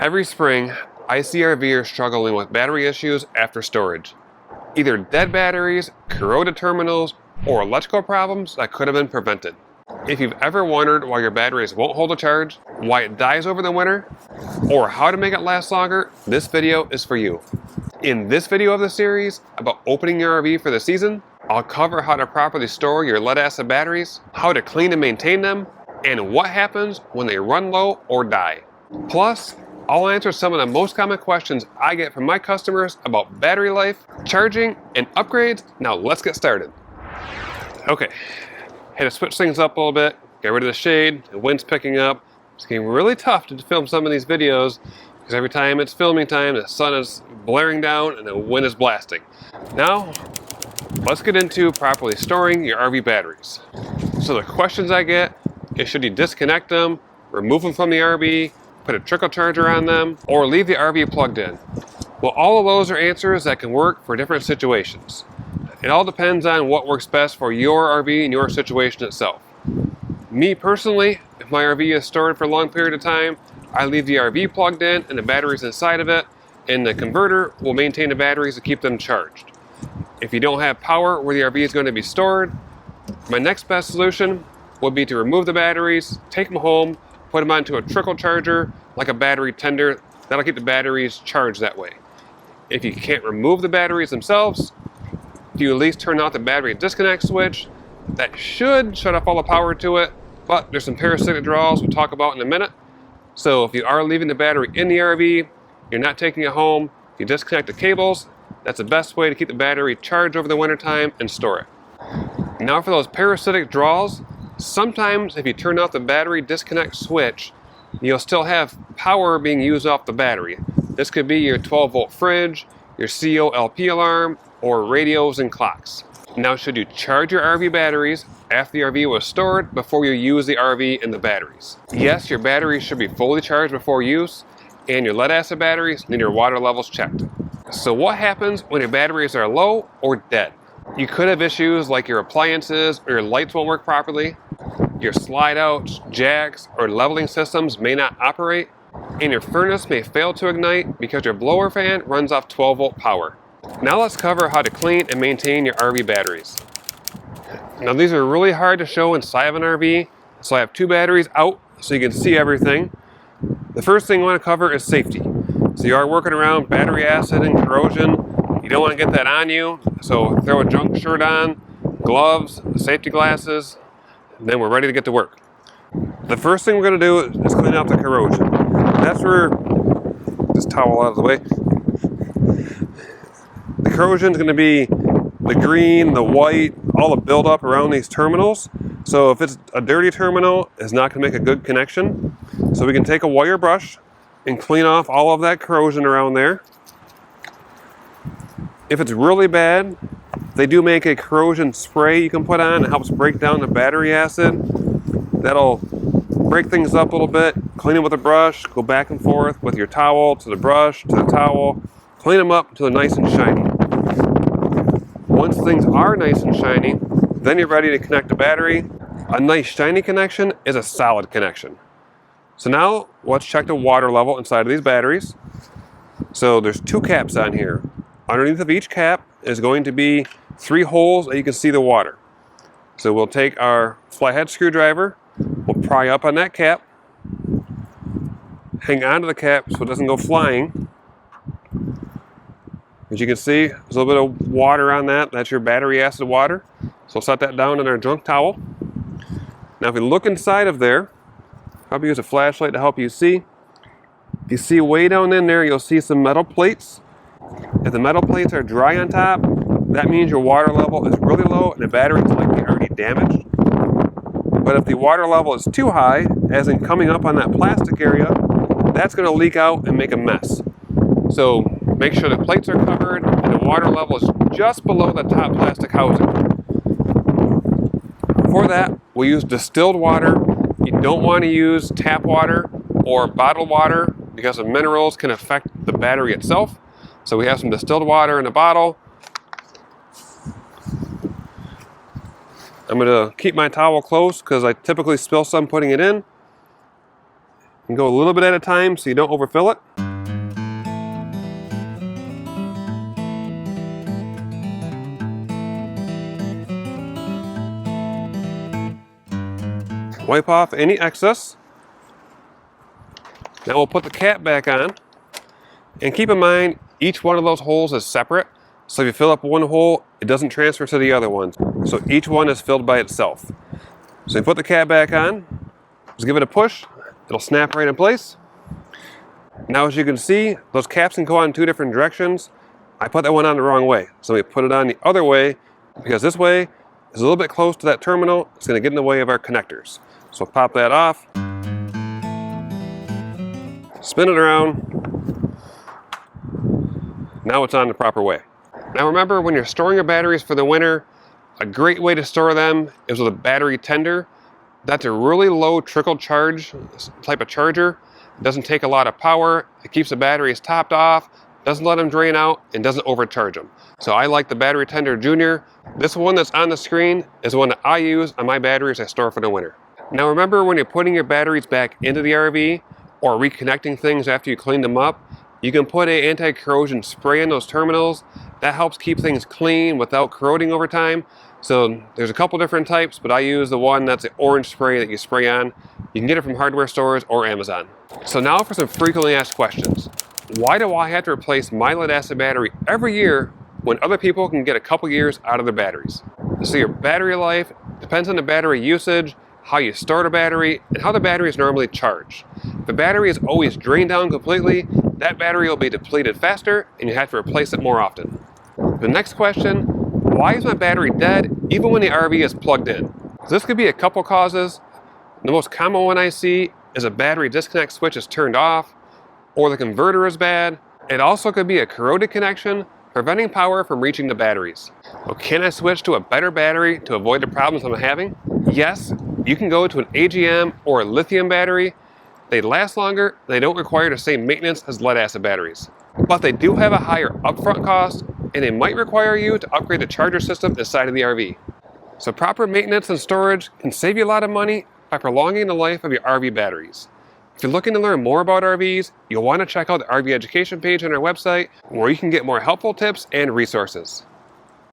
Every spring, I see RVers struggling with battery issues after storage. Either dead batteries, corroded terminals, or electrical problems that could have been prevented. If you've ever wondered why your batteries won't hold a charge, why it dies over the winter, or how to make it last longer, this video is for you. In this video of the series about opening your RV for the season, I'll cover how to properly store your lead-acid batteries, how to clean and maintain them, and what happens when they run low or die. Plus, I'll answer some of the most common questions I get from my customers about battery life, charging, and upgrades. Now let's get started. Okay, had to switch things up a little bit, get rid of the shade, the wind's picking up. It's getting really tough to film some of these videos because every time it's filming time, the sun is blaring down and the wind is blasting. Now, let's get into properly storing your RV batteries. So the questions I get is, should you disconnect them, remove them from the RV, put a trickle charger on them, or leave the RV plugged in? Well, all of those are answers that can work for different situations. It all depends on what works best for your RV and your situation itself. Me personally, if my RV is stored for a long period of time, I leave the RV plugged in and the batteries inside of it, and the converter will maintain the batteries to keep them charged. If you don't have power where the RV is going to be stored, my next best solution would be to remove the batteries, take them home, put them onto a trickle charger, like a battery tender. That'll keep the batteries charged that way. If you can't remove the batteries themselves, if you at least turn off the battery disconnect switch, that should shut off all the power to it, but there's some parasitic draws we'll talk about in a minute. So if you are leaving the battery in the RV, you're not taking it home, if you disconnect the cables, that's the best way to keep the battery charged over the winter time and store it. Now for those parasitic draws, sometimes if you turn off the battery disconnect switch, you'll still have power being used off the battery. This could be your 12-volt fridge, your COLP alarm, or radios and clocks. Now, should you charge your RV batteries after the RV was stored before you use the RV and the batteries? Yes, your batteries should be fully charged before use, and your lead-acid batteries need your water levels checked. So what happens when your batteries are low or dead? You could have issues like your appliances or your lights won't work properly, your slide outs, jacks, or leveling systems may not operate, and your furnace may fail to ignite because your blower fan runs off 12-volt power. Now let's cover how to clean and maintain your RV batteries. Now these are really hard to show inside of an RV, so I have two batteries out so you can see everything. The first thing I want to cover is safety. So you are working around battery acid and corrosion. You don't want to get that on you, so throw a junk shirt on, gloves, safety glasses, and then we're ready to get to work. The first thing we're going to do is clean out the corrosion. That's where, this towel out of the way. The corrosion is going to be the green, the white, all the buildup around these terminals. So if it's a dirty terminal, it's not going to make a good connection. So we can take a wire brush and clean off all of that corrosion around there. If it's really bad, they do make a corrosion spray you can put on. It helps break down the battery acid. That'll break things up a little bit. Clean it with a brush, go back and forth with your towel to the brush to the towel. Clean them up until they're nice and shiny. Once things are nice and shiny, then you're ready to connect the battery. A nice shiny connection is a solid connection. So now let's check the water level inside of these batteries. So there's two caps on here. Underneath of each cap is going to be 3 holes that you can see the water. So we'll take our flathead screwdriver, we'll pry up on that cap, hang onto the cap so it doesn't go flying. As you can see, there's a little bit of water on that. That's your battery acid water. So we'll set that down in our junk towel. Now if we look inside of there, I'll use a flashlight to help you see. If you see way down in there, you'll see some metal plates. If the metal plates are dry on top, that means your water level is really low and the battery is likely already damaged. But if the water level is too high, as in coming up on that plastic area, that's going to leak out and make a mess. So make sure the plates are covered and the water level is just below the top plastic housing. For that, we use distilled water. You don't want to use tap water or bottled water because the minerals can affect the battery itself. So we have some distilled water in a bottle. I'm going to keep my towel close because I typically spill some putting it in. And go a little bit at a time so you don't overfill it. Wipe off any excess. Now we'll put the cap back on. And keep in mind, each one of those holes is separate. So if you fill up one hole, it doesn't transfer to the other ones. So each one is filled by itself. So you put the cap back on, just give it a push, it'll snap right in place. Now as you can see, those caps can go on 2 different directions. I put that one on the wrong way. So we put it on the other way, because this way is a little bit close to that terminal. It's going to get in the way of our connectors. So pop that off, spin it around. Now it's on the proper way. Now remember, when you're storing your batteries for the winter, a great way to store them is with a battery tender. That's a really low trickle charge type of charger. It doesn't take a lot of power. It keeps the batteries topped off, doesn't let them drain out, and doesn't overcharge them. So I like the Battery Tender Junior. This one that's on the screen is the one that I use on my batteries I store for the winter. Now remember, when you're putting your batteries back into the RV or reconnecting things after you clean them up, you can put an anti-corrosion spray in those terminals. That helps keep things clean without corroding over time. So there's a couple different types, but I use the one that's an orange spray that you spray on. You can get it from hardware stores or Amazon. So now for some frequently asked questions. Why do I have to replace my lead acid battery every year when other people can get a couple years out of their batteries? So your battery life depends on the battery usage, how you store the battery, and how the battery is normally charged. If the battery is always drained down completely, that battery will be depleted faster and you have to replace it more often. The next question, why is my battery dead even when the RV is plugged in? This could be a couple causes. The most common one I see is a battery disconnect switch is turned off, or the converter is bad. It also could be a corroded connection, preventing power from reaching the batteries. Well, can I switch to a better battery to avoid the problems I'm having? Yes, you can go to an AGM or a lithium battery. They last longer, they don't require the same maintenance as lead acid batteries. But they do have a higher upfront cost, and they might require you to upgrade the charger system inside of the RV. So proper maintenance and storage can save you a lot of money by prolonging the life of your RV batteries. If you're looking to learn more about RVs, you'll want to check out the RV education page on our website, where you can get more helpful tips and resources.